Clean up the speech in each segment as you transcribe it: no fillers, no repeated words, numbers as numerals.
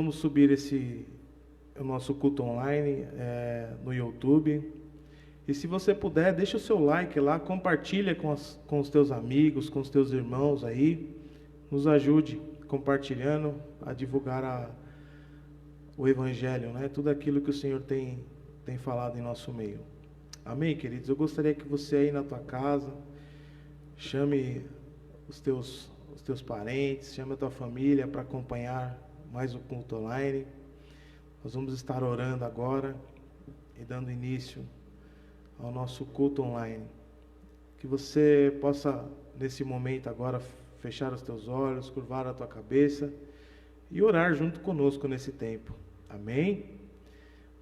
Vamos subir o nosso culto online no YouTube. E se você puder, deixa o seu like lá, compartilha com os teus amigos, com os teus irmãos aí. Nos ajude compartilhando a divulgar o Evangelho, né? Tudo aquilo que o Senhor tem falado em nosso meio. Amém, queridos? Eu gostaria que você aí na tua casa chame os teus parentes, chame a tua família para acompanhar mais o culto online. Nós vamos estar orando agora e dando início ao nosso culto online. Que você possa, nesse momento agora, fechar os teus olhos, curvar a tua cabeça e orar junto conosco nesse tempo. Amém?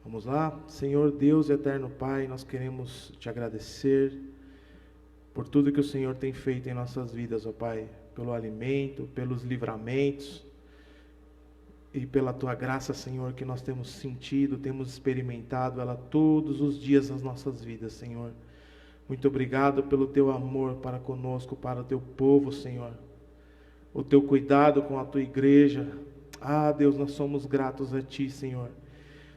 Vamos lá? Senhor Deus e eterno Pai, nós queremos te agradecer por tudo que o Senhor tem feito em nossas vidas, ó Pai, pelo alimento, pelos livramentos e pela tua graça, Senhor, que nós temos sentido, temos experimentado ela todos os dias nas nossas vidas, Senhor. Muito obrigado pelo teu amor para conosco, para o teu povo, Senhor. O teu cuidado com a tua igreja. Ah, Deus, nós somos gratos a ti, Senhor.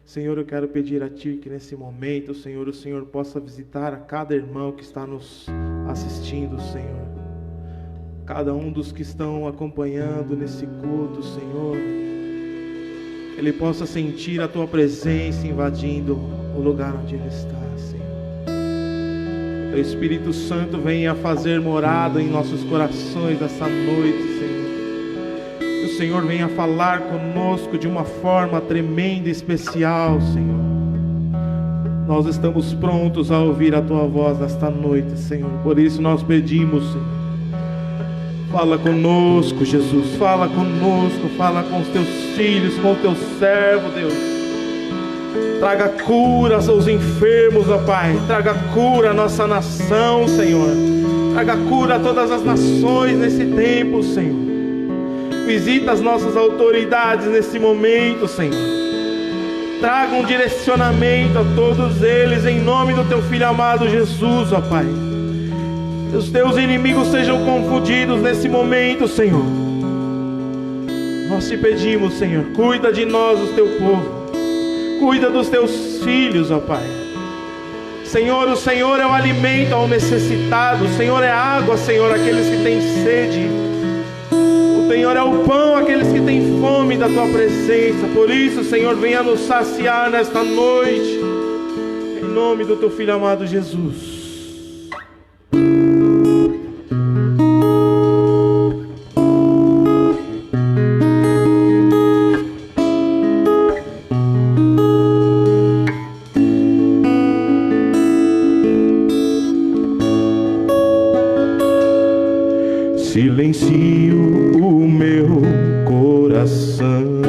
Senhor, eu quero pedir a ti que nesse momento, Senhor, o Senhor possa visitar a cada irmão que está nos assistindo, Senhor. Cada um dos que estão acompanhando nesse culto, Senhor, ele possa sentir a tua presença invadindo o lugar onde ele está, Senhor. O Espírito Santo venha fazer morada em nossos corações nessa noite, Senhor. Que o Senhor venha falar conosco de uma forma tremenda e especial, Senhor. Nós estamos prontos a ouvir a tua voz nesta noite, Senhor. Por isso nós pedimos, Senhor. Fala conosco, Jesus, fala conosco, fala com os teus filhos, com o teu servo, Deus. Traga cura aos enfermos, ó Pai. Traga cura à nossa nação, Senhor. Traga cura a todas as nações nesse tempo, Senhor. Visita as nossas autoridades nesse momento, Senhor. Traga um direcionamento a todos eles, em nome do teu Filho amado Jesus, ó Pai. Que os teus inimigos sejam confundidos nesse momento, Senhor. Nós te pedimos, Senhor, cuida de nós, o teu povo. Cuida dos teus filhos, ó Pai. Senhor, o Senhor é o alimento ao necessitado. O Senhor é a água, Senhor, aqueles que têm sede. O Senhor é o pão, aqueles que têm fome da tua presença. Por isso, Senhor, venha nos saciar nesta noite. Em nome do teu Filho amado Jesus. Silencio o meu coração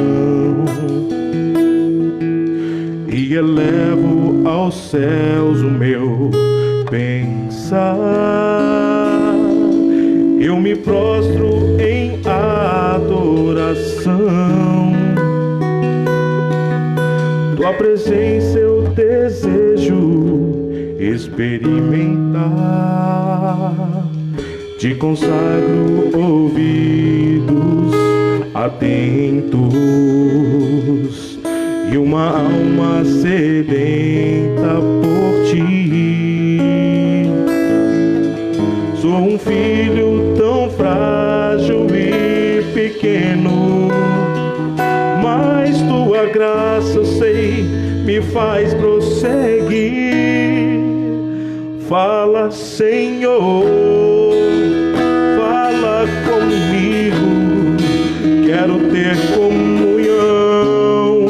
e elevo aos céus o meu pensar. Eu me prostro em adoração. Tua presença eu desejo experimentar. Te consagro ouvidos atentos e uma alma sedenta por ti. Sou um filho tão frágil e pequeno, mas tua graça, eu sei, me faz prosseguir. Fala, Senhor, fala comigo, quero ter comunhão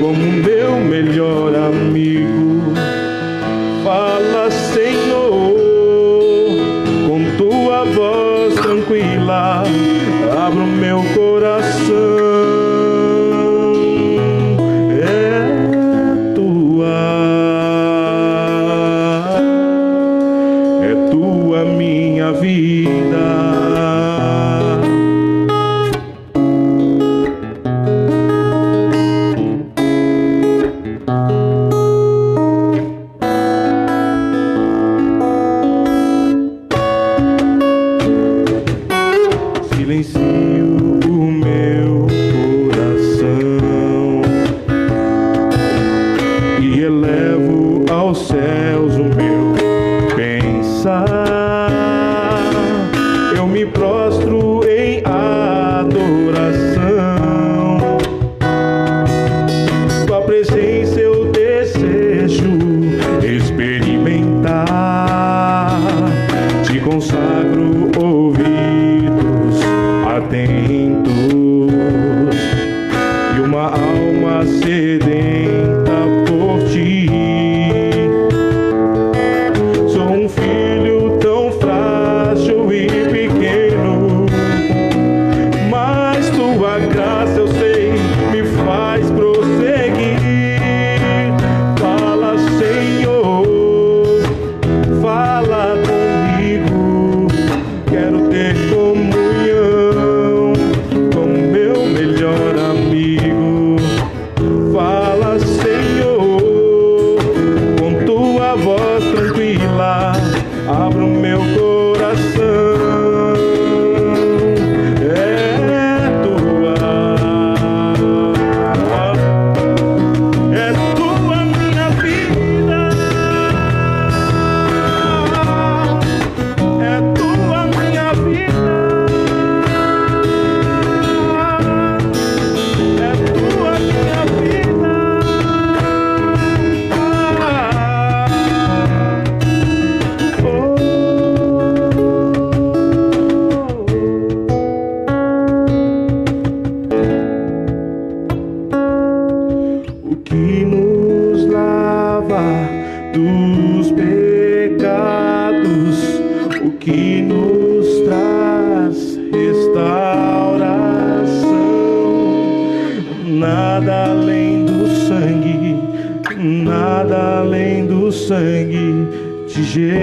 como meu melhor amigo. Fala, Senhor, com tua voz tranquila, abra o meu coração. É tua minha vida. e uma alma sedenta por ti. Sou um filho tão frágil e pequeno, mas tua graça eu sei me faz prosseguir. Fala, Senhor, fala comigo. Quero ter comunhão com meu melhor amigo. Fala, Senhor, com tua voz tranquila, abra o meu coração. O que nos lava dos pecados, o que nos traz restauração. Nada além do sangue, nada além do sangue de Jesus.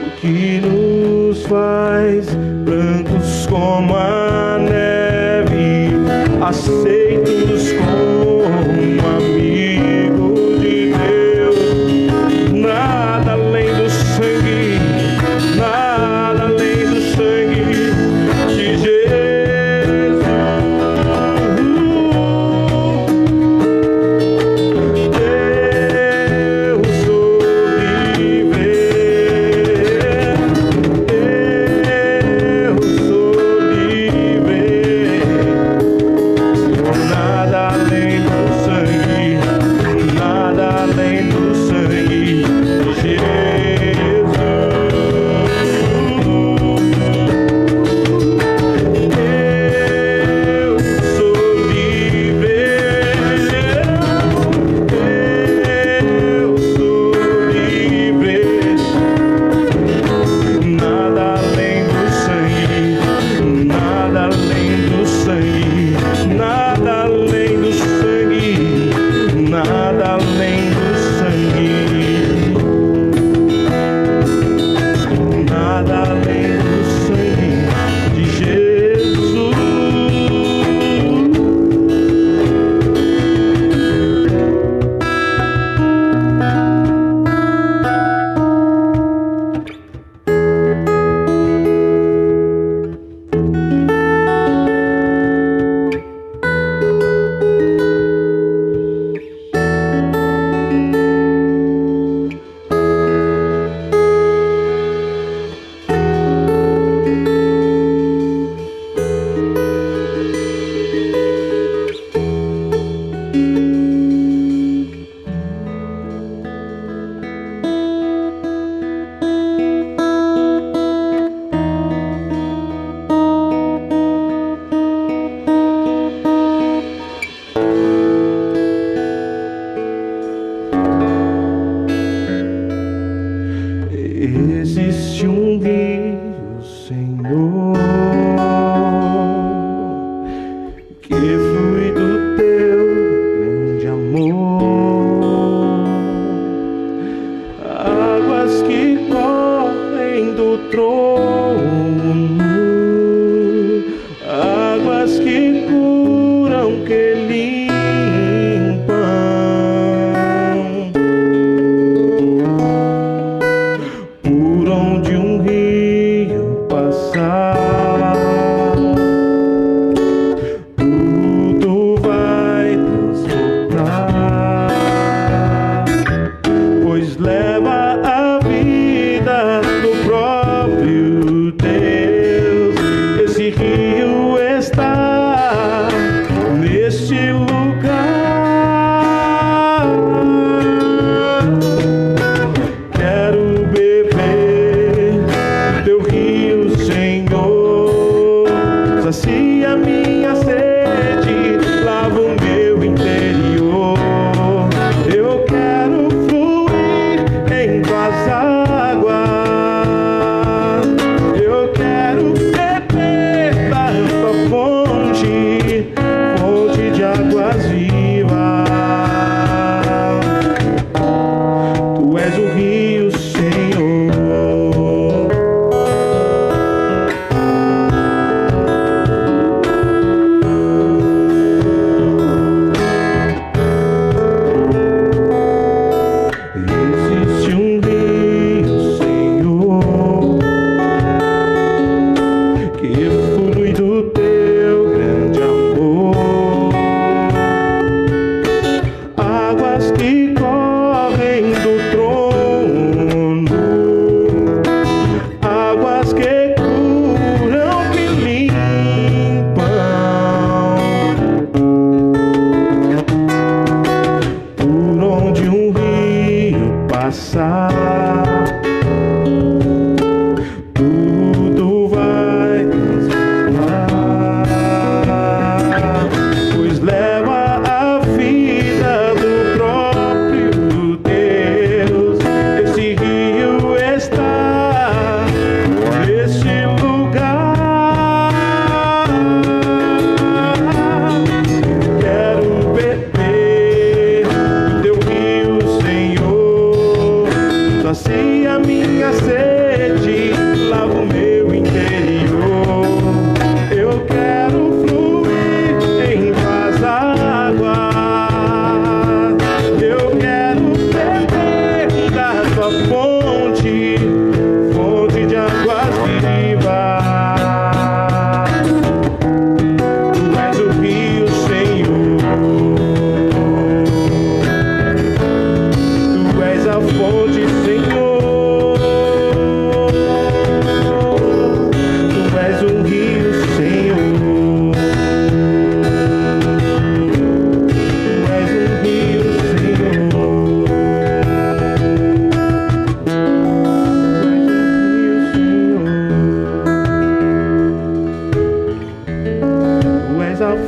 O que nos faz brancos como a neve, aceitos como amigo de Deus. Nada além do sangue, nada além do sangue de Jesus. Deus sobreviver.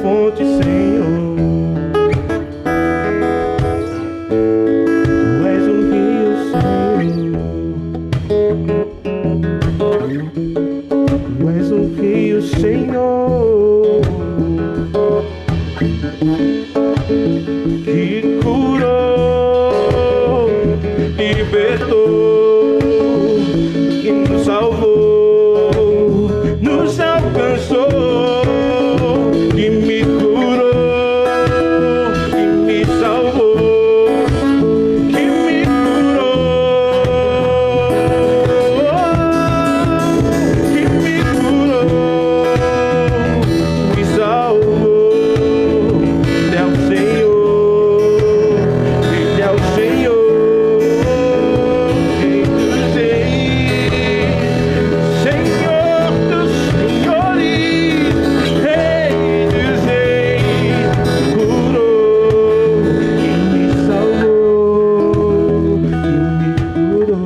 fonte, Senhor. Tu és um rio, Senhor. Tu és um rio, Senhor, que curou, libertou e nos salvou, nos alcançou, e me curou e me salvou, que me curou, que me curou, me salvou. Ele é o Senhor, Ele é o Senhor, Rei dos reis, Senhor dos senhores, Rei dos reis, curou e me salvou, e me curou.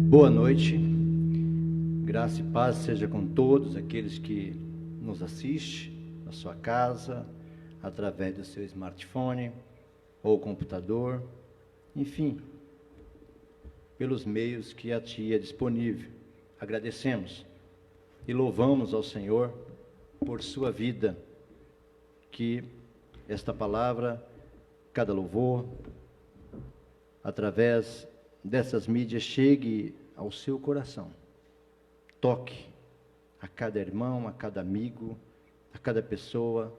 Boa noite, graça e paz seja com todos aqueles que nos assistem na sua casa, através do seu smartphone ou computador, enfim, pelos meios que a Ti é disponível. Agradecemos e louvamos ao Senhor por sua vida, que esta palavra, cada louvor, através dessas mídias, chegue ao seu coração, toque a cada irmão, a cada amigo, a cada pessoa,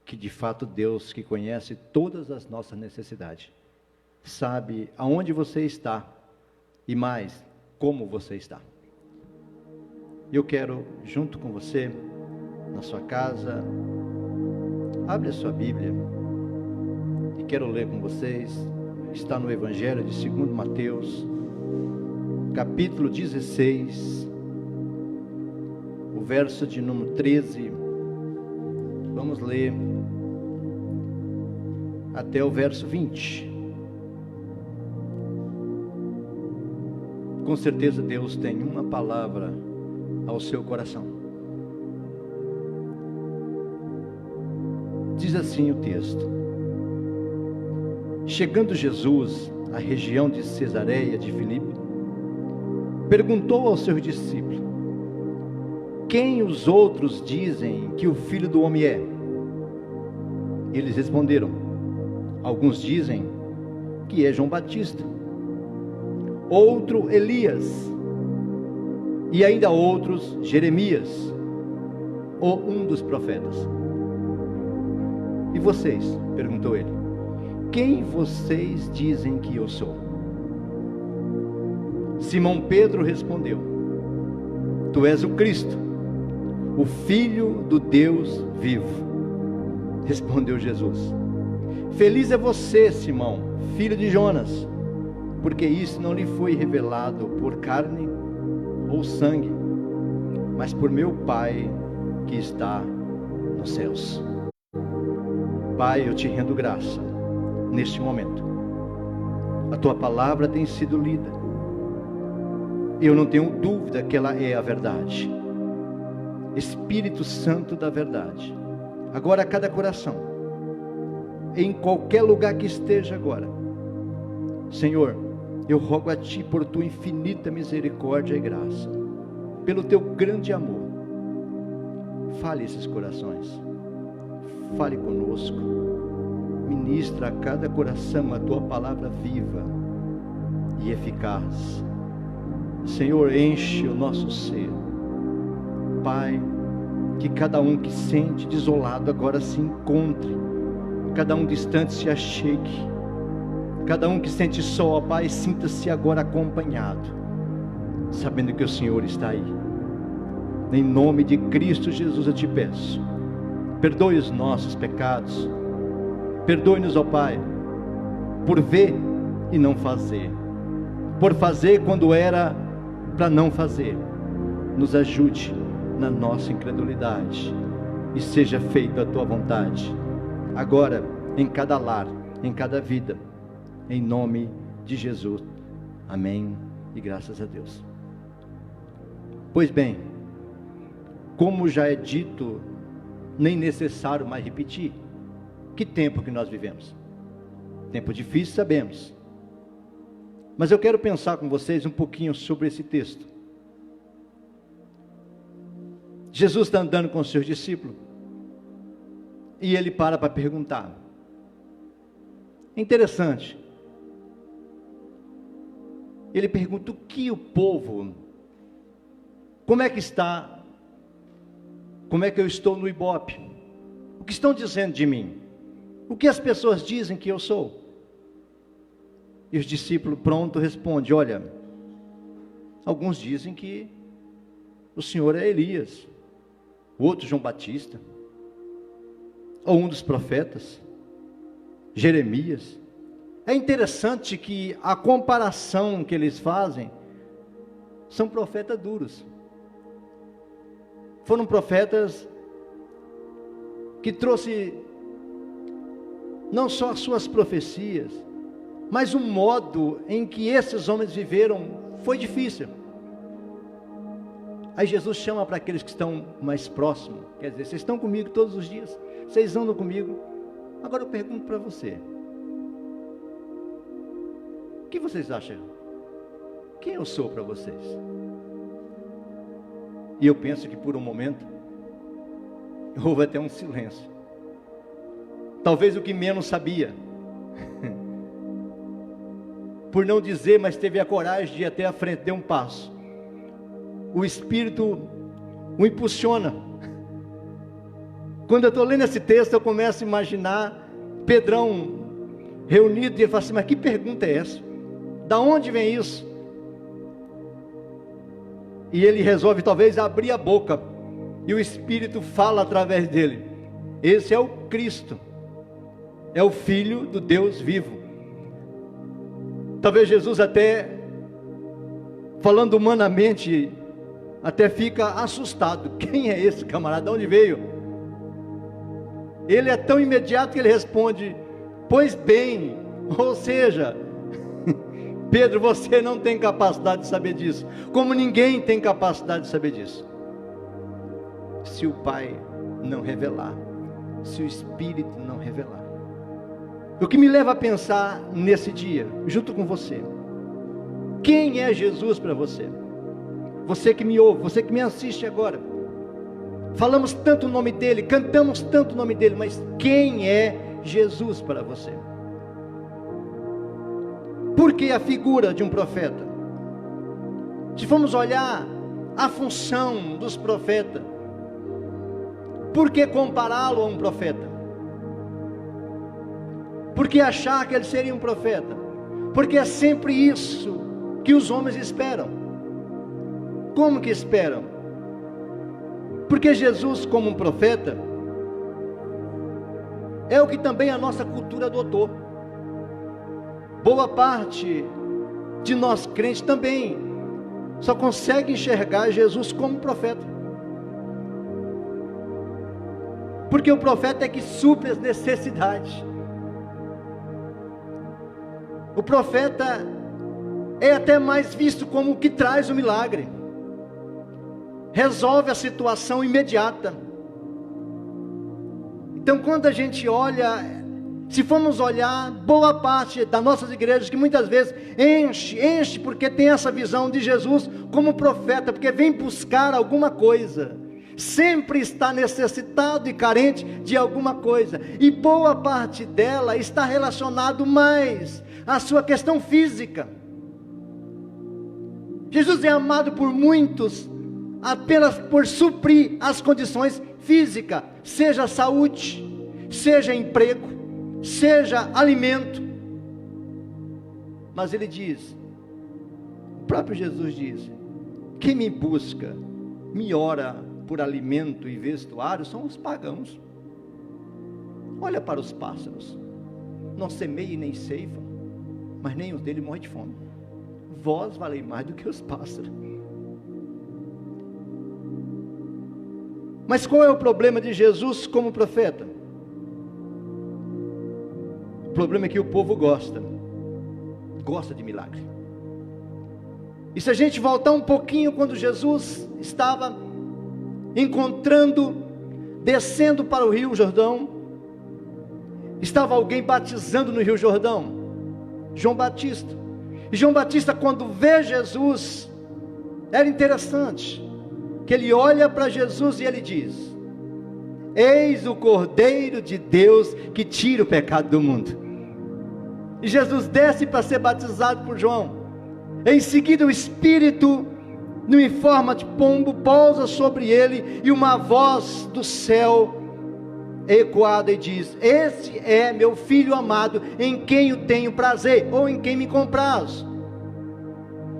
que de fato Deus, que conhece todas as nossas necessidades, sabe aonde você está e mais, como você está. Eu quero, junto com você, na sua casa, abre a sua Bíblia e quero ler com vocês. Está no Evangelho de 2 Mateus, capítulo 16, o verso de número 13. Vamos ler até o verso 20. Com certeza Deus tem uma palavra ao seu coração. Diz assim o texto: Chegando Jesus à região de Cesareia de Filipe, perguntou aos seus discípulos: Quem os outros dizem que o Filho do Homem é? Eles responderam: Alguns dizem que é João Batista, outro Elias, e ainda outros Jeremias, ou um dos profetas. E vocês? Perguntou ele: Quem vocês dizem que eu sou? Simão Pedro respondeu: Tu és o Cristo, o Filho do Deus vivo. Respondeu Jesus: Feliz é você, Simão, filho de Jonas, porque isso não lhe foi revelado por carne ou sangue, mas por meu Pai que está nos céus. Pai, eu te rendo graça neste momento. A tua palavra tem sido lida. Eu não tenho dúvida que ela é a verdade. Espírito Santo da verdade, agora a cada coração, em qualquer lugar que esteja agora, Senhor, eu rogo a Ti por Tua infinita misericórdia e graça, pelo Teu grande amor. Fale esses corações, fale conosco, ministra a cada coração a Tua palavra viva e eficaz. Senhor, enche o nosso ser. Pai, que cada um que sente desolado agora se encontre, cada um distante se achegue, Cada um que sente só, ó Pai, sinta-se agora acompanhado, sabendo que o Senhor está aí. Em nome de Cristo Jesus eu te peço, perdoe os nossos pecados, perdoe-nos, ó Pai, por ver e não fazer, por fazer quando era para não fazer. Nos ajude na nossa incredulidade, e seja feita a tua vontade, agora, em cada lar, em cada vida, em nome de Jesus, amém, e graças a Deus. Pois bem, como já é dito, nem necessário mais repetir, que tempo que nós vivemos? Tempo difícil, sabemos, mas eu quero pensar com vocês um pouquinho sobre esse texto. Jesus está andando com os seus discípulos, e ele para perguntar. Interessante, ele pergunta o que o povo, como é que está, como é que eu estou no Ibope, o que estão dizendo de mim, o que as pessoas dizem que eu sou? E os discípulos pronto respondem, olha, alguns dizem que o Senhor é Elias, o outro João Batista, ou um dos profetas, Jeremias. É interessante que a comparação que eles fazem, são profetas duros, foram profetas que trouxe não só as suas profecias, mas o modo em que esses homens viveram foi difícil. Aí Jesus chama para aqueles que estão mais próximos, quer dizer, vocês estão comigo todos os dias, vocês andam comigo, agora eu pergunto para você, o que vocês acham? Quem eu sou para vocês? E eu penso que por um momento, houve até um silêncio, talvez o que menos sabia, por não dizer, mas teve a coragem de ir até a frente, deu um passo, o Espírito o impulsiona. Quando eu estou lendo esse texto, eu começo a imaginar Pedrão reunido, e ele fala assim, mas que pergunta é essa? Da onde vem isso? E ele resolve talvez abrir a boca, e o Espírito fala através dele. Esse é o Cristo, é o Filho do Deus vivo. Talvez Jesus até, falando humanamente, até fica assustado, quem é esse camarada, de onde veio? Ele é tão imediato que ele responde, pois bem, ou seja, Pedro, você não tem capacidade de saber disso, como ninguém tem capacidade de saber disso, se o Pai não revelar, se o Espírito não revelar. O que me leva a pensar nesse dia, junto com você, quem é Jesus para você? Você que me ouve, você que me assiste agora, falamos tanto o nome dele, cantamos tanto o nome dele, mas quem é Jesus para você? Por que a figura de um profeta? Se formos olhar a função dos profetas, por que compará-lo a um profeta? Por que achar que ele seria um profeta? Porque é sempre isso que os homens esperam. Como que esperam? Porque Jesus, como um profeta, é o que também a nossa cultura adotou. Boa parte de nós crentes também só consegue enxergar Jesus como profeta, porque o profeta é que supre as necessidades. O profeta é até mais visto como o que traz o milagre, resolve a situação imediata. Então, quando a gente olha, se formos olhar, boa parte das nossas igrejas, que muitas vezes enche, porque tem essa visão de Jesus como profeta, porque vem buscar alguma coisa, sempre está necessitado e carente de alguma coisa, e boa parte dela está relacionado mais à sua questão física. Jesus é amado por muitos apenas por suprir as condições físicas, seja saúde, seja emprego, seja alimento. Mas ele diz, o próprio Jesus diz, quem me busca, me ora por alimento e vestuário, são os pagãos. Olha para os pássaros, não semeiam nem ceifam, mas nem os dele morrem de fome. Vós valei mais do que os pássaros. Mas qual é o problema de Jesus como profeta? O problema é que o povo gosta de milagre. E se a gente voltar um pouquinho, quando Jesus estava descendo para o Rio Jordão, estava alguém batizando no Rio Jordão, João Batista. E João Batista, quando vê Jesus, era interessante, que ele olha para Jesus e ele diz, eis o Cordeiro de Deus que tira o pecado do mundo. E Jesus desce para ser batizado por João. Em seguida o Espírito, em forma de pombo, pousa sobre ele, e uma voz do céu ecoada e diz, esse é meu Filho amado, em quem eu tenho prazer, ou em quem me compraz.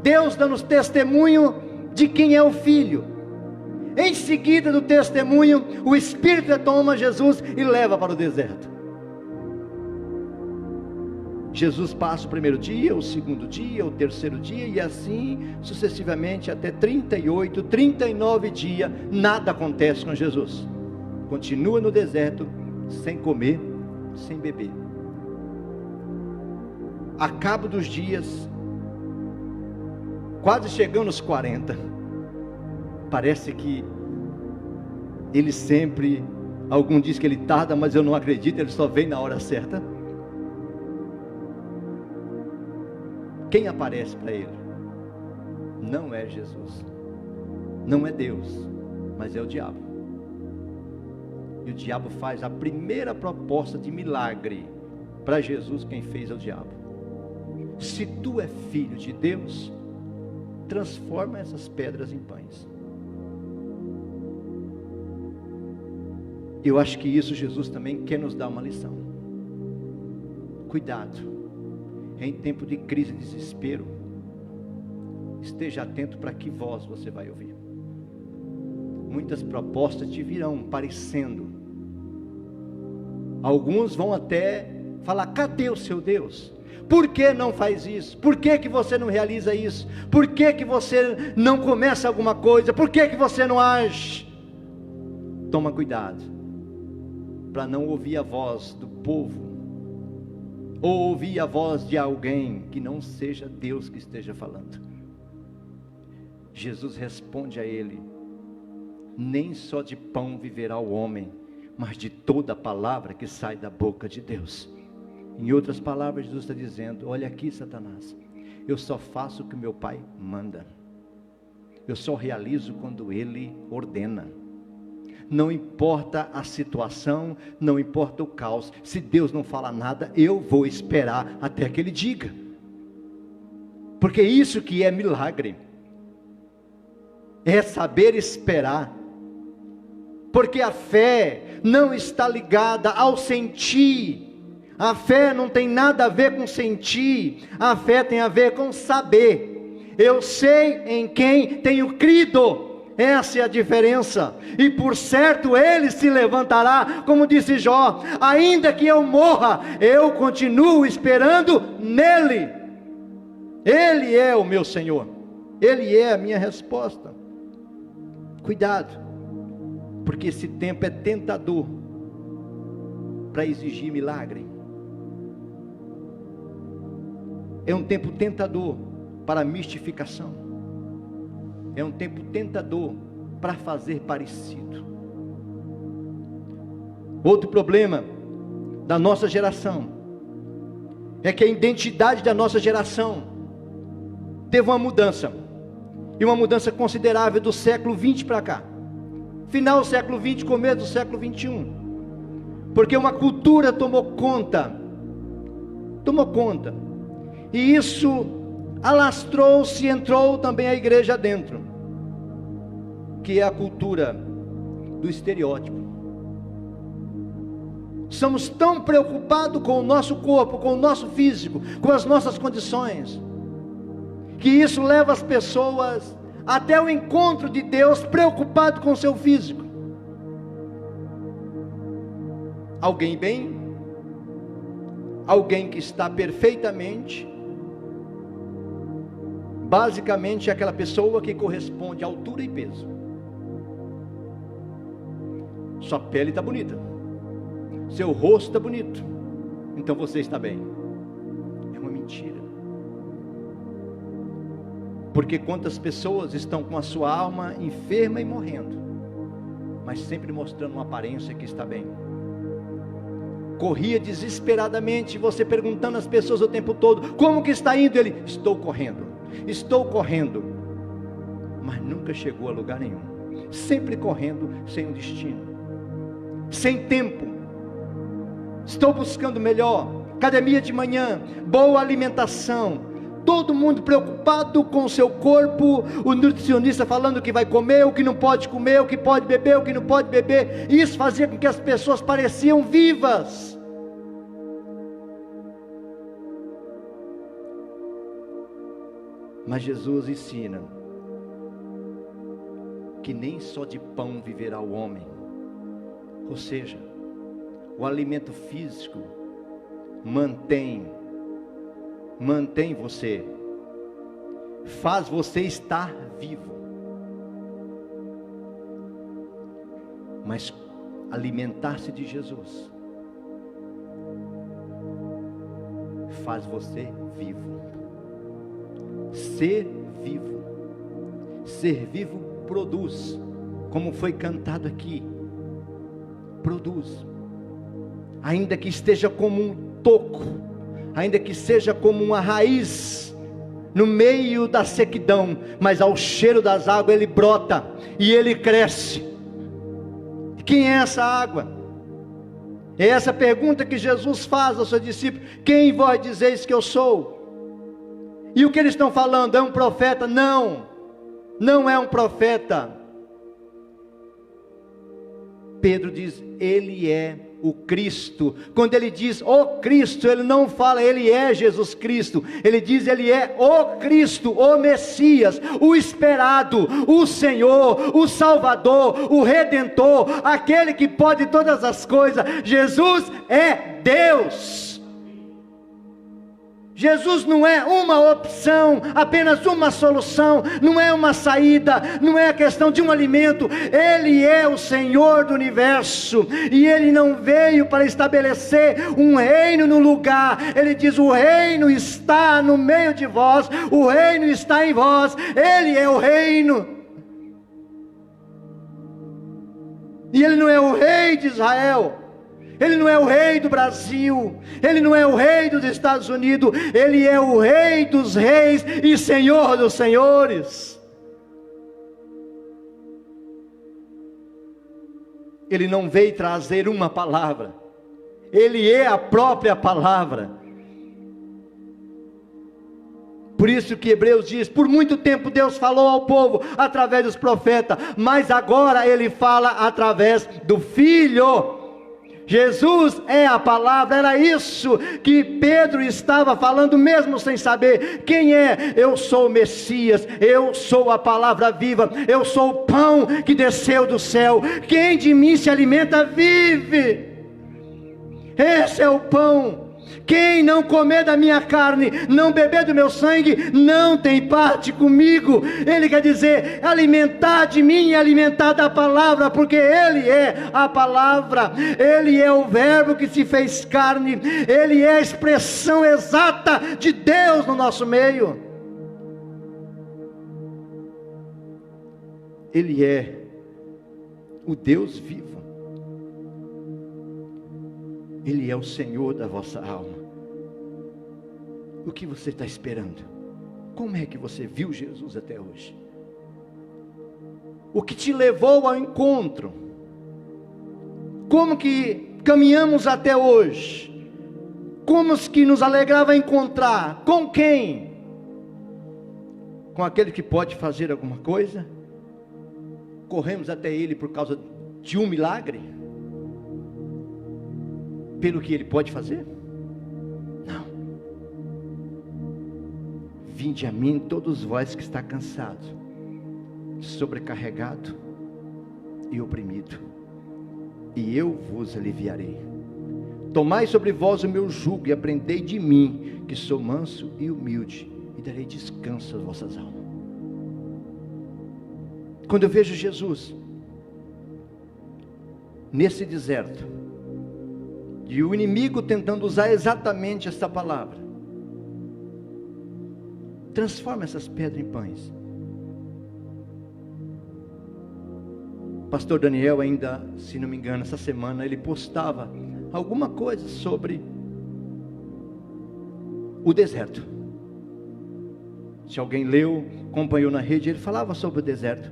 Deus dando testemunho de quem é o Filho. Em seguida do testemunho, o Espírito toma Jesus e leva para o deserto. Jesus passa o primeiro dia, o segundo dia, o terceiro dia, e assim sucessivamente até 38, 39 dias, nada acontece com Jesus. Continua no deserto, sem comer, sem beber. A cabo dos dias, quase chegando aos 40, parece que ele sempre, algum diz que ele tarda, mas eu não acredito, ele só vem na hora certa. Quem aparece para ele? Não é Jesus, não é Deus, mas é o diabo. E o diabo faz a primeira proposta de milagre para Jesus. Quem fez é o diabo. Se tu é filho de Deus, transforma essas pedras em pães. Eu acho que isso Jesus também quer nos dar uma lição. Cuidado, em tempo de crise e desespero, esteja atento para que voz você vai ouvir. Muitas propostas te virão parecendo, alguns vão até falar, cadê o seu Deus? Por que não faz isso? Por que que você não realiza isso? Por que que você não começa alguma coisa? Por que que você não age? Toma cuidado, para não ouvir a voz do povo, ou ouvir a voz de alguém que não seja Deus que esteja falando. Jesus responde a ele, nem só de pão viverá o homem, mas de toda a palavra que sai da boca de Deus. Em outras palavras, Jesus está dizendo, olha aqui, Satanás, eu só faço o que meu Pai manda, eu só realizo quando Ele ordena. Não importa a situação, não importa o caos, se Deus não fala nada, eu vou esperar até que Ele diga, porque isso que é milagre, é saber esperar, porque a fé não está ligada ao sentir, a fé não tem nada a ver com sentir, a fé tem a ver com saber, eu sei em quem tenho crido, essa é a diferença, e por certo Ele se levantará, como disse Jó, ainda que eu morra, eu continuo esperando nele, Ele é o meu Senhor, Ele é a minha resposta. Cuidado, porque esse tempo é tentador para exigir milagre, é um tempo tentador para mistificação, é um tempo tentador para fazer parecido. Outro problema da nossa geração é que a identidade da nossa geração teve uma mudança, e uma mudança considerável do século 20 para cá, final do século 20, começo do século 21, porque uma cultura tomou conta, e isso alastrou-se, entrou também a igreja dentro, que é a cultura do estereótipo. Somos tão preocupados com o nosso corpo, com o nosso físico, com as nossas condições, que isso leva as pessoas até o encontro de Deus preocupado com o seu físico. Alguém bem, alguém que está perfeitamente, basicamente é aquela pessoa que corresponde à altura e peso. Sua pele está bonita, seu rosto está bonito, então você está bem. É uma mentira. Porque quantas pessoas estão com a sua alma enferma e morrendo, mas sempre mostrando uma aparência que está bem. Corria desesperadamente, você perguntando às pessoas o tempo todo: como que está indo? Ele: estou correndo, mas nunca chegou a lugar nenhum, sempre correndo sem um destino, sem tempo. Estou buscando melhor, academia de manhã, boa alimentação, todo mundo preocupado com o seu corpo, o nutricionista falando o que vai comer, o que não pode comer, o que pode beber, o que não pode beber. Isso fazia com que as pessoas pareciam vivas. Mas Jesus ensina que nem só de pão viverá o homem. Ou seja, o alimento físico mantém você, faz você estar vivo, mas alimentar-se de Jesus faz você vivo. Ser vivo produz, como foi cantado aqui, produz, ainda que esteja como um toco, ainda que seja como uma raiz no meio da sequidão, mas ao cheiro das águas ele brota e ele cresce. Quem é essa água? É essa pergunta que Jesus faz aos seus discípulos: quem vós dizeis que eu sou? E o que eles estão falando? É um profeta? Não, não é um profeta. Pedro diz: ele é o Cristo. Quando ele diz o Cristo, ele não fala ele é Jesus Cristo, ele diz ele é o Cristo, o Messias, o esperado, o Senhor, o Salvador, o Redentor, aquele que pode todas as coisas. Jesus é Deus. Jesus não é uma opção, apenas uma solução, não é uma saída, não é a questão de um alimento. Ele é o Senhor do universo, e Ele não veio para estabelecer um reino no lugar. Ele diz: o reino está no meio de vós, o reino está em vós, Ele é o reino. E Ele não é o rei de Israel, Ele não é o rei do Brasil, Ele não é o rei dos Estados Unidos, Ele é o rei dos reis e Senhor dos senhores. Ele não veio trazer uma palavra, Ele é a própria palavra. Por isso que Hebreus diz: por muito tempo Deus falou ao povo através dos profetas, mas agora Ele fala através do Filho. Jesus é a palavra. Era isso que Pedro estava falando, mesmo sem saber quem é. Eu sou o Messias, eu sou a palavra viva, eu sou o pão que desceu do céu. Quem de mim se alimenta vive. Esse é o pão. Quem não comer da minha carne, não beber do meu sangue, não tem parte comigo. Ele quer dizer, alimentar de mim e alimentar da palavra, porque Ele é a palavra, Ele é o verbo que se fez carne, Ele é a expressão exata de Deus no nosso meio. Ele é o Deus vivo. Ele é o Senhor da vossa alma. O que você está esperando? Como é que você viu Jesus até hoje? O que te levou ao encontro? Como que caminhamos até hoje? Como que nos alegrava encontrar? Com quem? Com aquele que pode fazer alguma coisa? Corremos até Ele por causa de um milagre? pelo que Ele pode fazer? Não. Vinde a mim todos vós que está cansado, sobrecarregado e oprimido, e eu vos aliviarei. Tomai sobre vós o meu jugo e aprendei de mim, que sou manso e humilde, e darei descanso às vossas almas. Quando eu vejo Jesus nesse deserto, e o inimigo tentando usar exatamente esta palavra, transforma essas pedras em pães. Pastor Daniel ainda, se não me engano, essa semana ele postava alguma coisa sobre o deserto. Se alguém leu, acompanhou na rede, ele falava sobre o deserto.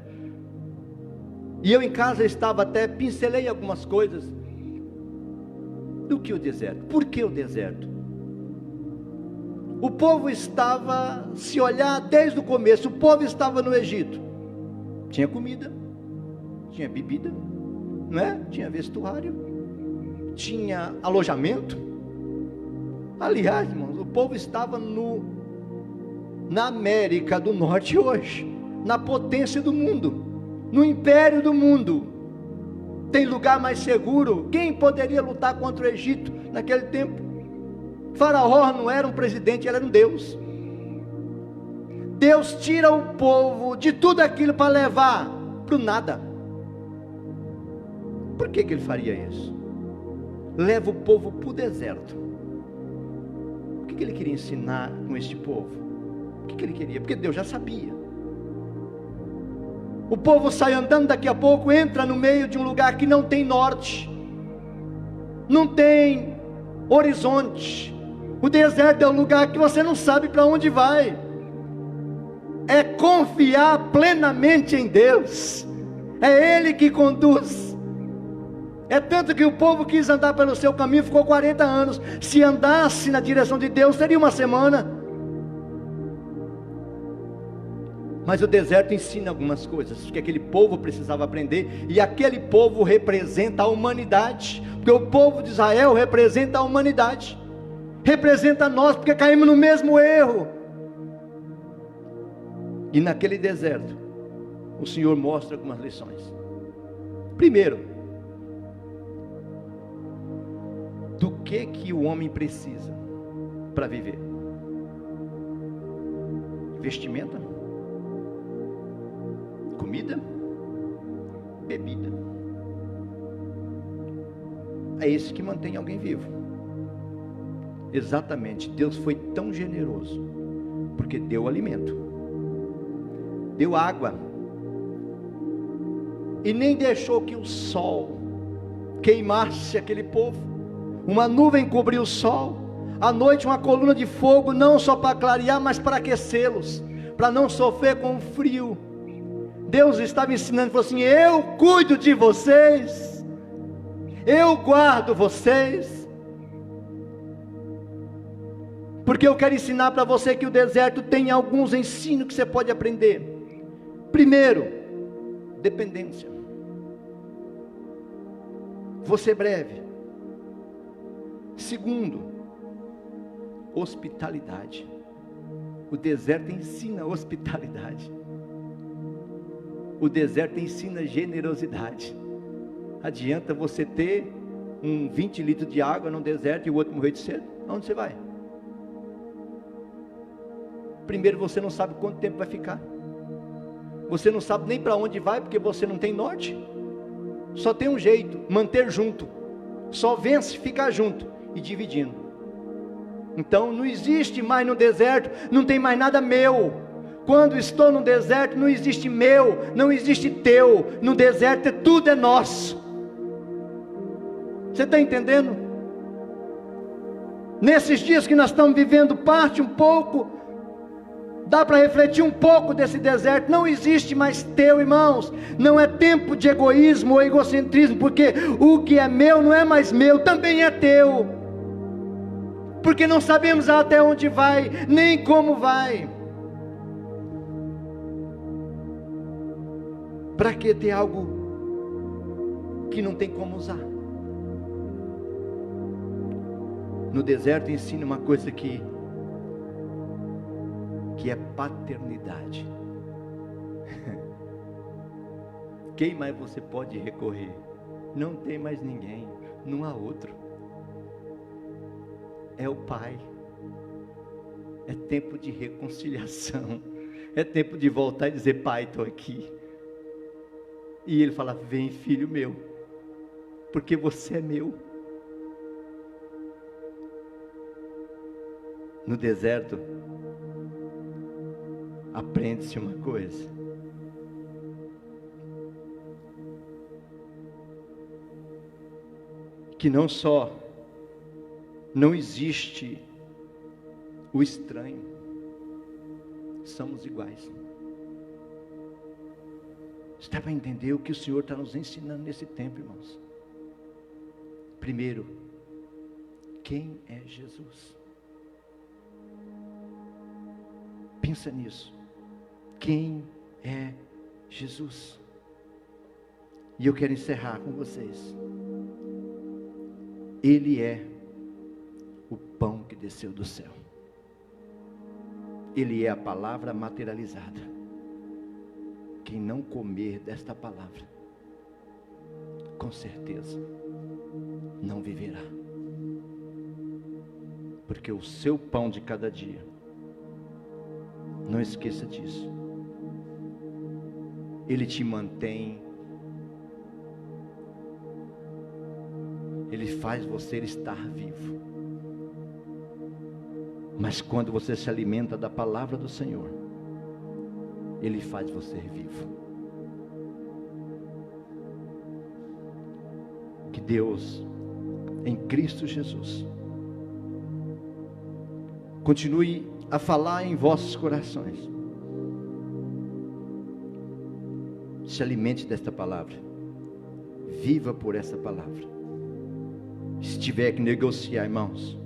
E eu em casa estava até, pincelei algumas coisas do que o deserto. Por que o deserto? O povo estava, se olhar desde o começo, o povo estava no Egito. Tinha comida, tinha bebida, não é? Tinha vestuário, tinha alojamento. Aliás, irmãos, o povo estava na América do Norte hoje, na potência do mundo, no império do mundo. Tem lugar mais seguro? Quem poderia lutar contra o Egito naquele tempo? Faraó não era um presidente, ele era um Deus. Deus tira o povo de tudo aquilo para levar para o nada. Por que ele faria isso? Leva o povo para o deserto. O que ele queria ensinar com este povo? O que ele queria? Porque Deus já sabia. O povo sai andando, daqui a pouco entra no meio de um lugar que não tem norte, não tem horizonte. O deserto é um lugar que você não sabe para onde vai. É confiar plenamente em Deus. É Ele que conduz. É tanto que o povo quis andar pelo seu caminho, ficou 40 anos. Se andasse na direção de Deus, seria uma semana. Mas o deserto ensina algumas coisas que aquele povo precisava aprender. E aquele povo representa a humanidade. Porque o povo de Israel representa a humanidade. Representa nós, porque caímos no mesmo erro. E naquele deserto, o Senhor mostra algumas lições. Primeiro, do que o homem precisa para viver? Vestimenta, comida, bebida. É isso que mantém alguém vivo. Exatamente, Deus foi tão generoso, porque deu alimento, deu água, e nem deixou que o sol queimasse aquele povo. Uma nuvem cobriu o sol, à noite uma coluna de fogo, não só para clarear, mas para aquecê-los, para não sofrer com o frio. Deus estava ensinando, falou assim: eu cuido de vocês, eu guardo vocês, porque eu quero ensinar para você que o deserto tem alguns ensinos que você pode aprender. Primeiro, dependência. Vou ser breve. Segundo, hospitalidade. O deserto ensina hospitalidade. O deserto ensina generosidade. Adianta você ter 20 litros de água no deserto e o outro morrer de sede? Aonde você vai? Primeiro, você não sabe quanto tempo vai ficar. Você não sabe nem para onde vai, porque você não tem norte. Só tem um jeito: manter junto. Só vence ficar junto e dividindo. Então não existe mais no deserto, não tem mais nada meu. Quando estou no deserto, não existe meu, não existe teu. No deserto tudo é nosso. Você está entendendo? Nesses dias que nós estamos vivendo, parte um pouco, dá para refletir um pouco desse deserto. Não existe mais teu, irmãos. Não é tempo de egoísmo ou egocentrismo, porque o que é meu não é mais meu, também é teu. Porque não sabemos até onde vai, nem como vai. Para que ter algo que não tem como usar? No deserto ensina uma coisa que é paternidade. Quem mais você pode recorrer? Não tem mais ninguém, não há outro. É o Pai. É tempo de reconciliação. É tempo de voltar e dizer: Pai, estou aqui. E Ele fala: vem, filho meu, porque você é meu. No deserto, aprende-se uma coisa: que não só não existe o estranho, somos iguais. Está para entender o que o Senhor está nos ensinando nesse tempo, irmãos? Primeiro, quem é Jesus? Pensa nisso. Quem é Jesus? E eu quero encerrar com vocês. Ele é o pão que desceu do céu. Ele é a palavra materializada. Quem não comer desta palavra, com certeza não viverá. Porque o seu pão de cada dia, não esqueça disso, ele te mantém, ele faz você estar vivo. Mas quando você se alimenta da palavra do Senhor, ele faz você vivo. Que Deus, em Cristo Jesus, continue a falar em vossos corações. Se alimente desta palavra, viva por essa palavra. Se tiver que negociar, irmãos,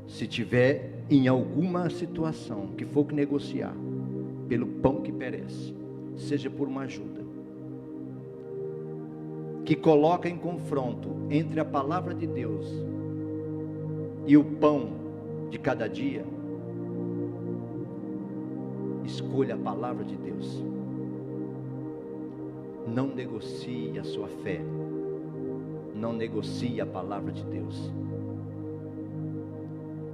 se tiver em alguma situação que for que negociar pelo pão que perece, seja por uma ajuda que coloca em confronto entre a palavra de Deus e o pão de cada dia, escolha a palavra de Deus. Não negocie a sua fé, não negocie a palavra de Deus.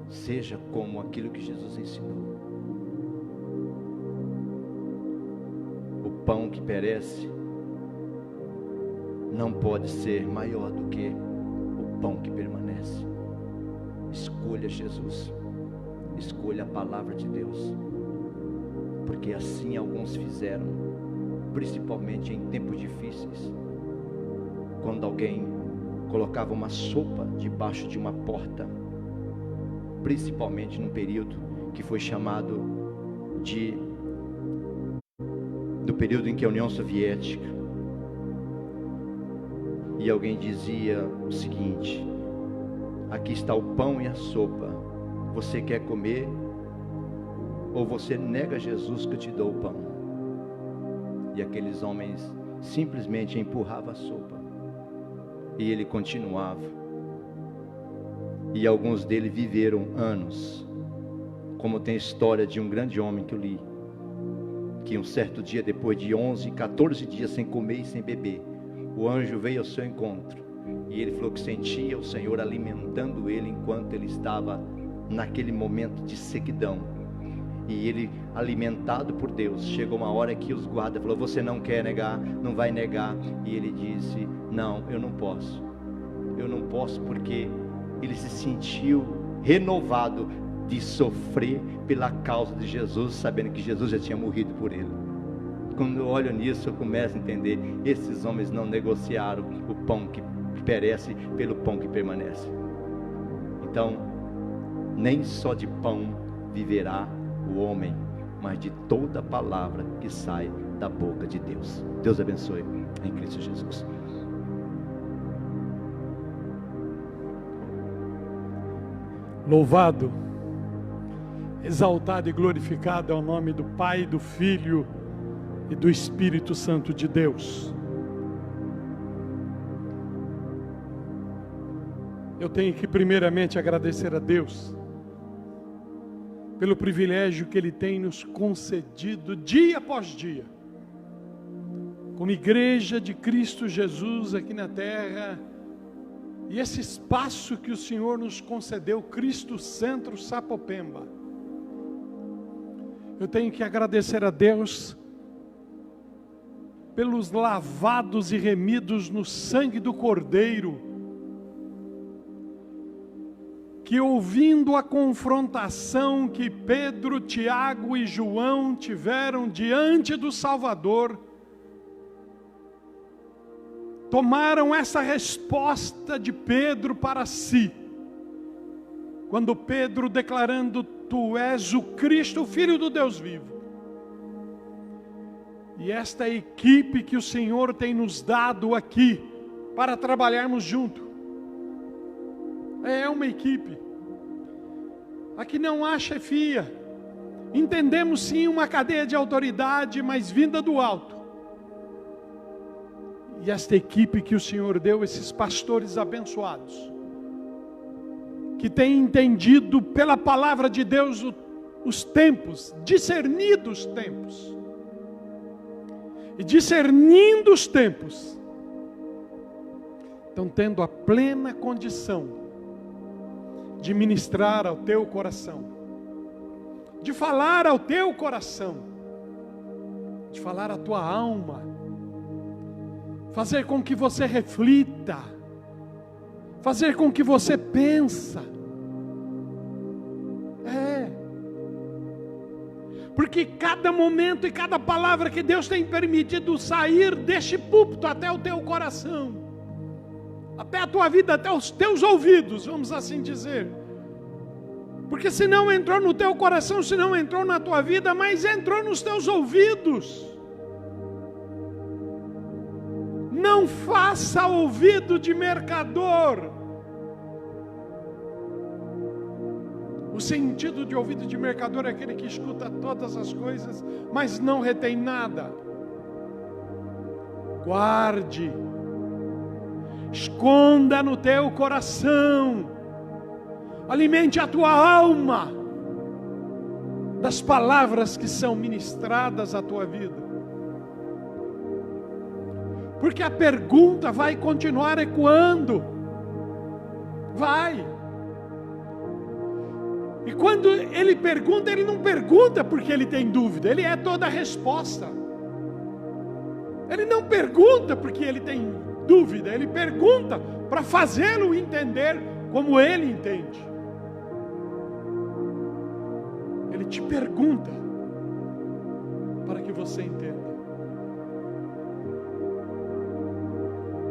Seja como aquilo que Jesus ensinou. O pão que perece não pode ser maior do que o pão que permanece. Escolha Jesus, escolha a palavra de Deus, porque assim alguns fizeram, principalmente em tempos difíceis, quando alguém colocava uma sopa debaixo de uma porta, principalmente num período que foi chamado do período em que a União Soviética, e alguém dizia o seguinte: aqui está o pão e a sopa, você quer comer ou você nega Jesus que eu te dou o pão? E aqueles homens simplesmente empurravam a sopa e ele continuava. E alguns deles viveram anos, como tem a história de um grande homem que eu li, que um certo dia, depois de 11, 14 dias sem comer e sem beber, o anjo veio ao seu encontro, e ele falou que sentia o Senhor alimentando ele, enquanto ele estava naquele momento de sequidão, e ele, alimentado por Deus, chegou uma hora que os guardas falaram: você não quer negar, não vai negar, e ele disse: não, eu não posso, porque ele se sentiu renovado de sofrer pela causa de Jesus, sabendo que Jesus já tinha morrido por ele. Quando eu olho nisso, eu começo a entender: esses homens não negociaram o pão que perece pelo pão que permanece. Então, nem só de pão viverá o homem, mas de toda palavra que sai da boca de Deus. Deus abençoe em Cristo Jesus. Louvado, exaltado e glorificado é o nome do Pai, do Filho e do Espírito Santo de Deus. Eu tenho que primeiramente agradecer a Deus pelo privilégio que Ele tem nos concedido dia após dia, como igreja de Cristo Jesus aqui na terra, e esse espaço que o Senhor nos concedeu, Cristo Centro Sapopemba. Eu tenho que agradecer a Deus pelos lavados e remidos no sangue do Cordeiro, que ouvindo a confrontação que Pedro, Tiago e João tiveram diante do Salvador, tomaram essa resposta de Pedro para si. Quando Pedro declarando: Tu és o Cristo, o Filho do Deus vivo. E esta equipe que o Senhor tem nos dado aqui, para trabalharmos junto, é uma equipe. Aqui não há chefia. Entendemos sim uma cadeia de autoridade, mas vinda do alto. E esta equipe que o Senhor deu, esses pastores abençoados, que têm entendido pela palavra de Deus os tempos, discernido os tempos. E discernindo os tempos, estão tendo a plena condição de ministrar ao teu coração, de falar ao teu coração, de falar à tua alma, fazer com que você reflita, fazer com que você pensa. Porque cada momento e cada palavra que Deus tem permitido sair deste púlpito até o teu coração, até a tua vida, até os teus ouvidos, vamos assim dizer. Porque se não entrou no teu coração, se não entrou na tua vida, mas entrou nos teus ouvidos. Não faça ouvido de mercador. O sentido de ouvido de mercador é aquele que escuta todas as coisas, mas não retém nada. Guarde, esconda no teu coração, alimente a tua alma das palavras que são ministradas à tua vida. Porque a pergunta vai continuar ecoando. Vai. E quando ele pergunta, ele não pergunta porque ele tem dúvida, ele é toda a resposta. Ele não pergunta porque ele tem dúvida, ele pergunta para fazê-lo entender como ele entende. Ele te pergunta para que você entenda.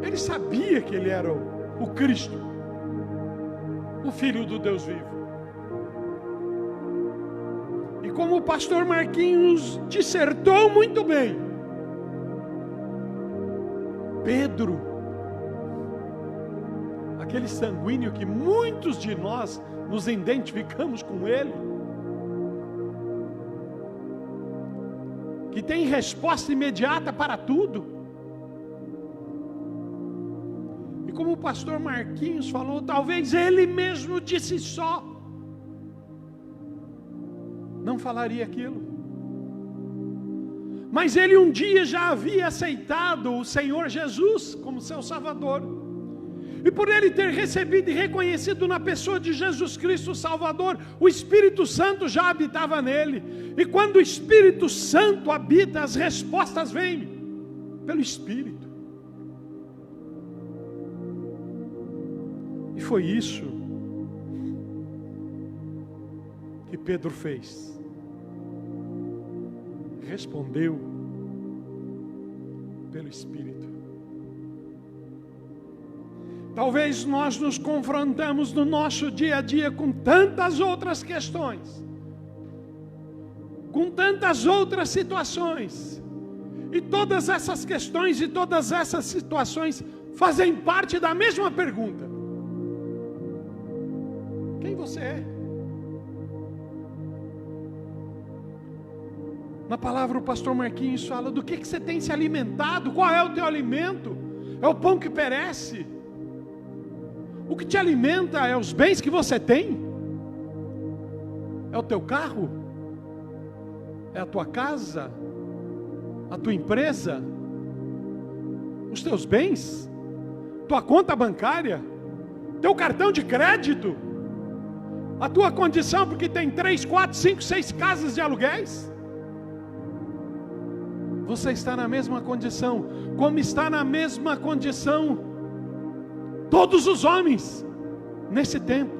Ele sabia que ele era o Cristo, o Filho do Deus vivo. E como o pastor Marquinhos dissertou muito bem, Pedro, aquele sanguíneo que muitos de nós nos identificamos com ele, que tem resposta imediata para tudo. E como o pastor Marquinhos falou, talvez ele mesmo de si só não falaria aquilo. Mas ele um dia já havia aceitado o Senhor Jesus como seu Salvador. E por ele ter recebido e reconhecido na pessoa de Jesus Cristo o Salvador, o Espírito Santo já habitava nele. E quando o Espírito Santo habita, as respostas vêm pelo Espírito. E foi isso que Pedro fez. Respondeu pelo Espírito. Talvez nós nos confrontamos no nosso dia a dia com tantas outras questões, com tantas outras situações, e todas essas questões e todas essas situações fazem parte da mesma pergunta: quem você é? Na palavra o pastor Marquinhos fala do que você tem se alimentado. Qual é o teu alimento? É o pão que perece? O que te alimenta é os bens que você tem? É o teu carro? É a tua casa? A tua empresa? Os teus bens? Tua conta bancária? Teu cartão de crédito? A tua condição porque tem 3, 4, 5, 6 casas de aluguéis? Você está na mesma condição, como está na mesma condição todos os homens nesse tempo.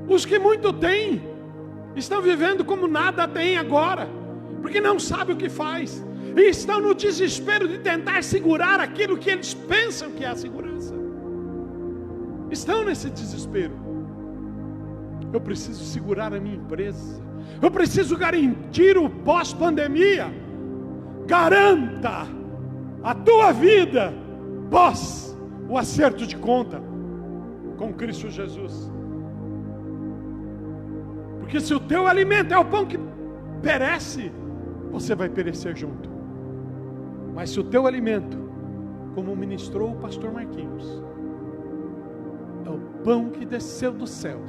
Os que muito têm estão vivendo como nada têm agora, porque não sabem o que faz, e estão no desespero de tentar segurar aquilo que eles pensam que é a segurança. Estão nesse desespero. Eu preciso segurar a minha empresa, eu preciso garantir o pós-pandemia. Garanta a tua vida pós o acerto de conta com Cristo Jesus. Porque se o teu alimento é o pão que perece, você vai perecer junto. Mas se o teu alimento, como ministrou o pastor Marquinhos, é o pão que desceu do céu,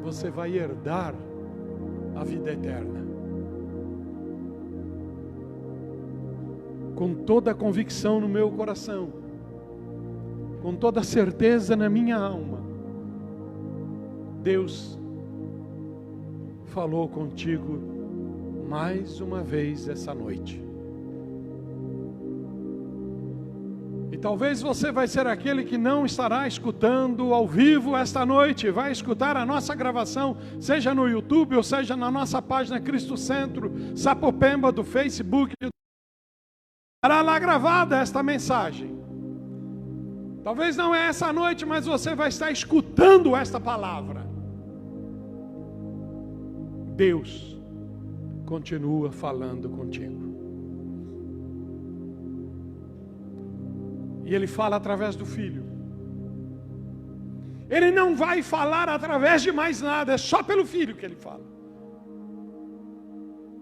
você vai herdar a vida eterna. Com toda a convicção no meu coração, com toda a certeza na minha alma, Deus falou contigo mais uma vez essa noite. E talvez você vai ser aquele que não estará escutando ao vivo esta noite, vai escutar a nossa gravação, seja no YouTube ou seja na nossa página Cristo Centro, Sapopemba do Facebook. Estará lá gravada esta mensagem. Talvez não é essa noite, mas você vai estar escutando esta palavra. Deus continua falando contigo. E Ele fala através do Filho. Ele não vai falar através de mais nada, é só pelo Filho que Ele fala.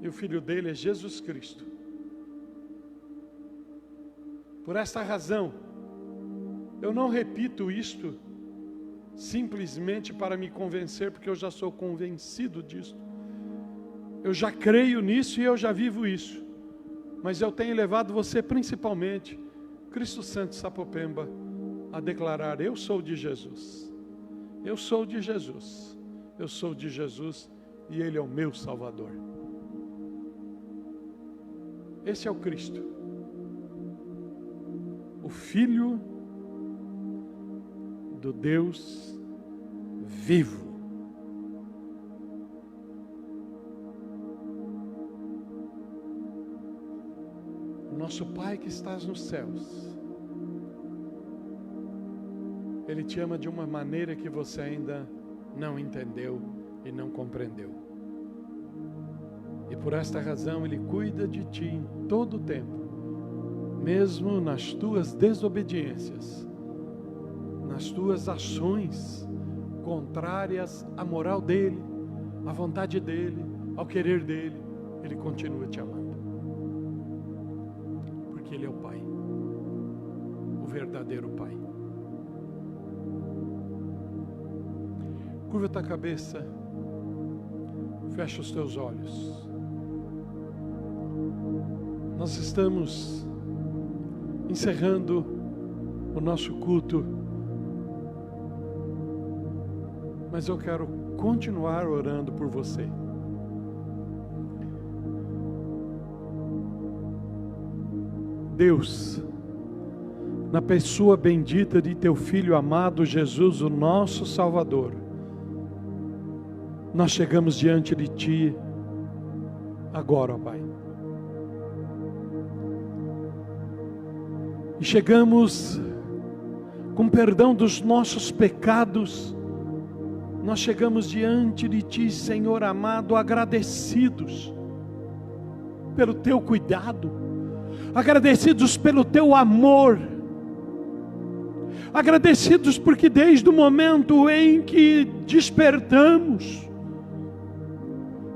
E o Filho dele é Jesus Cristo. Por esta razão, eu não repito isto simplesmente para me convencer, porque eu já sou convencido disso. Eu já creio nisso e eu já vivo isso. Mas eu tenho levado você principalmente, Cristo Santo Sapopemba, a declarar: eu sou de Jesus. Eu sou de Jesus. Eu sou de Jesus e Ele é o meu Salvador. Esse é o Cristo, o Filho do Deus vivo. Nosso Pai que estás nos céus, Ele te ama de uma maneira que você ainda não entendeu e não compreendeu. E por esta razão Ele cuida de ti em todo o tempo, mesmo nas tuas desobediências, nas tuas ações contrárias à moral dEle, à vontade dEle, ao querer dEle. Ele continua te amando. Ele é o Pai, o verdadeiro Pai. Curva tua cabeça, fecha os teus olhos. Nós estamos encerrando o nosso culto, mas eu quero continuar orando por você. Deus, na pessoa bendita de teu Filho amado Jesus, o nosso Salvador, nós chegamos diante de ti agora, ó Pai. E chegamos com perdão dos nossos pecados, nós chegamos diante de ti, Senhor amado, agradecidos pelo teu cuidado, agradecidos pelo teu amor, agradecidos porque desde o momento em que despertamos,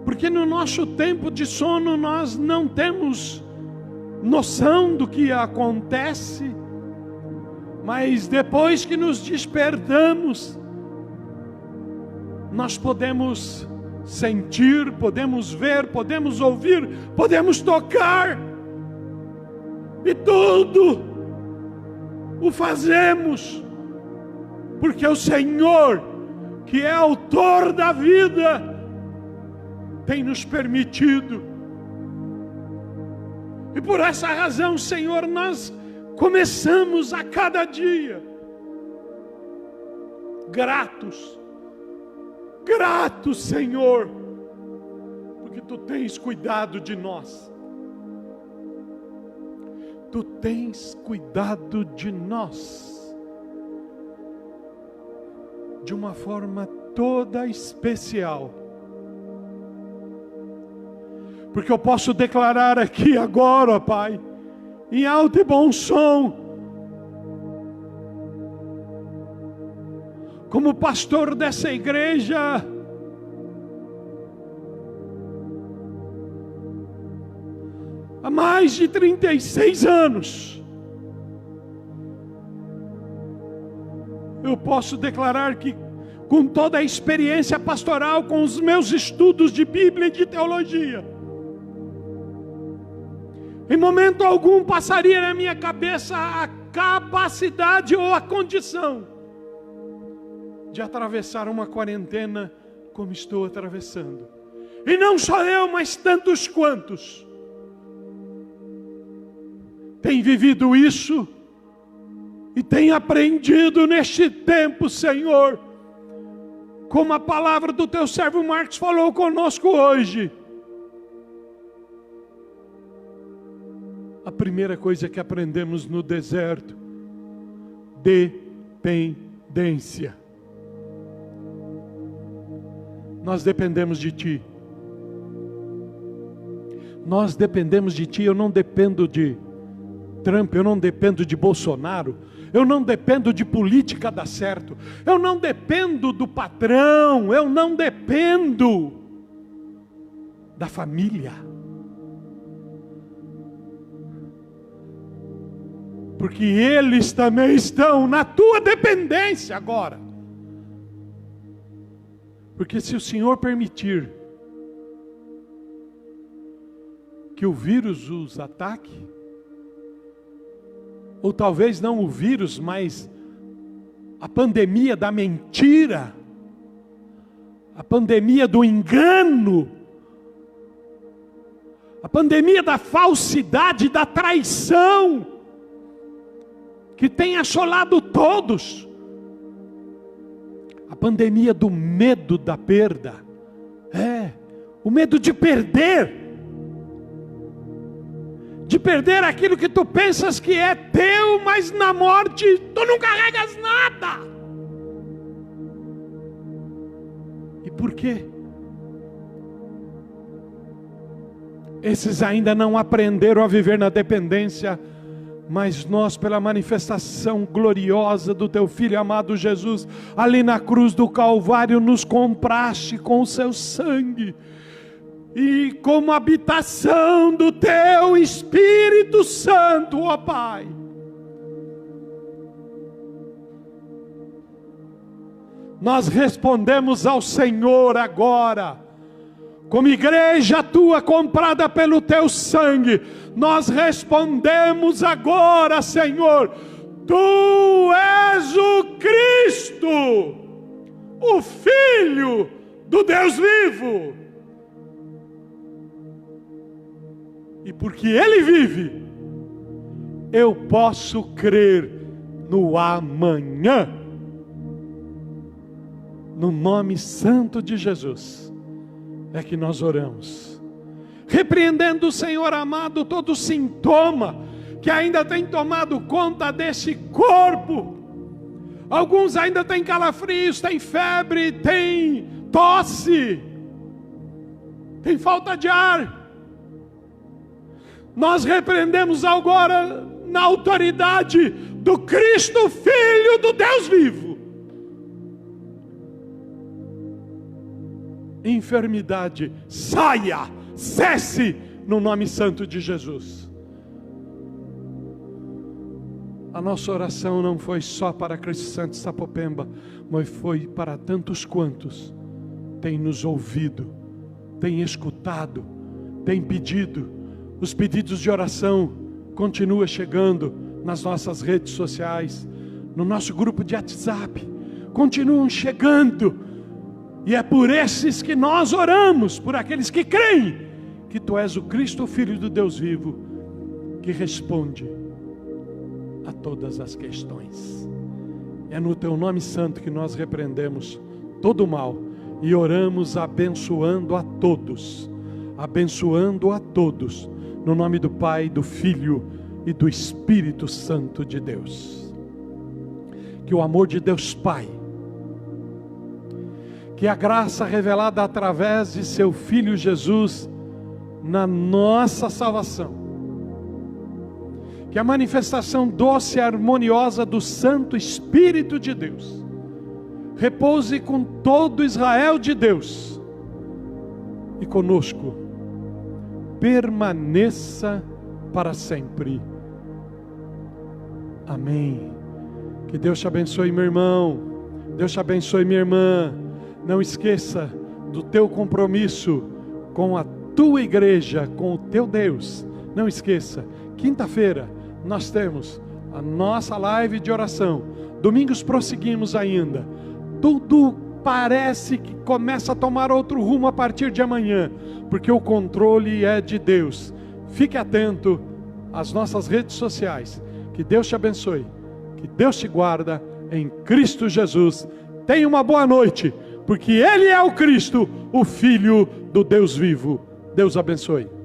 porque no nosso tempo de sono nós não temos noção do que acontece, mas depois que nos despertamos, nós podemos sentir, podemos ver, podemos ouvir, podemos tocar, e tudo o fazemos porque o Senhor, que é autor da vida, tem nos permitido. E por essa razão, Senhor, nós começamos a cada dia gratos, Senhor, porque Tu tens cuidado de nós. Tu tens cuidado de nós de uma forma toda especial. Porque eu posso declarar aqui agora, ó Pai, em alto e bom som, como pastor dessa igreja, há mais de 36 anos, eu posso declarar que, com toda a experiência pastoral, com os meus estudos de Bíblia e de teologia, em momento algum passaria na minha cabeça a capacidade ou a condição de atravessar uma quarentena como estou atravessando. E não só eu, mas tantos quantos têm vivido isso e têm aprendido neste tempo, Senhor, como a palavra do Teu servo Marcos falou conosco hoje. A primeira coisa que aprendemos no deserto: dependência. Nós dependemos de Ti. Nós dependemos de Ti. Eu não dependo de Trump, eu não dependo de Bolsonaro, eu não dependo de política dar certo, eu não dependo do patrão, eu não dependo da família. Porque eles também estão na tua dependência agora. Porque se o Senhor permitir que o vírus os ataque, ou talvez não o vírus, mas a pandemia da mentira, a pandemia do engano, a pandemia da falsidade, da traição, que tem assolado todos, a pandemia do medo da perda, o medo de perder aquilo que tu pensas que é teu, mas na morte tu não carregas nada. E por quê? Esses ainda não aprenderam a viver na dependência, mas nós, pela manifestação gloriosa do Teu Filho amado Jesus, ali na cruz do Calvário, nos compraste com o Seu sangue, e como habitação do Teu Espírito Santo, ó Pai, nós respondemos ao Senhor agora, como igreja Tua comprada pelo Teu sangue, nós respondemos agora, Senhor, Tu és o Cristo, o Filho do Deus vivo. E porque Ele vive, eu posso crer no amanhã. No nome santo de Jesus é que nós oramos, repreendendo, Senhor amado, todo sintoma que ainda tem tomado conta desse corpo. Alguns ainda têm calafrios, têm febre, têm tosse, têm falta de ar. Nós repreendemos agora, na autoridade do Cristo, Filho do Deus vivo, enfermidade, saia, cesse no nome santo de Jesus. A nossa oração não foi só para Cristo Santo Sapopemba, mas foi para tantos quantos têm nos ouvido, têm escutado, têm pedido. Os pedidos de oração continuam chegando nas nossas redes sociais, no nosso grupo de WhatsApp, continuam chegando. E é por esses que nós oramos, por aqueles que creem que Tu és o Cristo, o Filho do Deus vivo, que responde a todas as questões. É no Teu nome santo que nós repreendemos todo o mal e oramos abençoando a todos, no nome do Pai, do Filho e do Espírito Santo de Deus. Que o amor de Deus Pai, que a graça revelada através de Seu Filho Jesus na nossa salvação, que a manifestação doce e harmoniosa do Santo Espírito de Deus repouse com todo Israel de Deus e conosco, permaneça para sempre. Amém. Que Deus te abençoe, meu irmão. Deus te abençoe, minha irmã. Não esqueça do teu compromisso com a tua igreja, com o teu Deus. Não esqueça, quinta-feira nós temos a nossa live de oração. Domingos prosseguimos ainda. Tudo parece que começa a tomar outro rumo a partir de amanhã, porque o controle é de Deus. Fique atento às nossas redes sociais. Que Deus te abençoe, que Deus te guarda em Cristo Jesus. Tenha uma boa noite, porque Ele é o Cristo, o Filho do Deus vivo. Deus abençoe.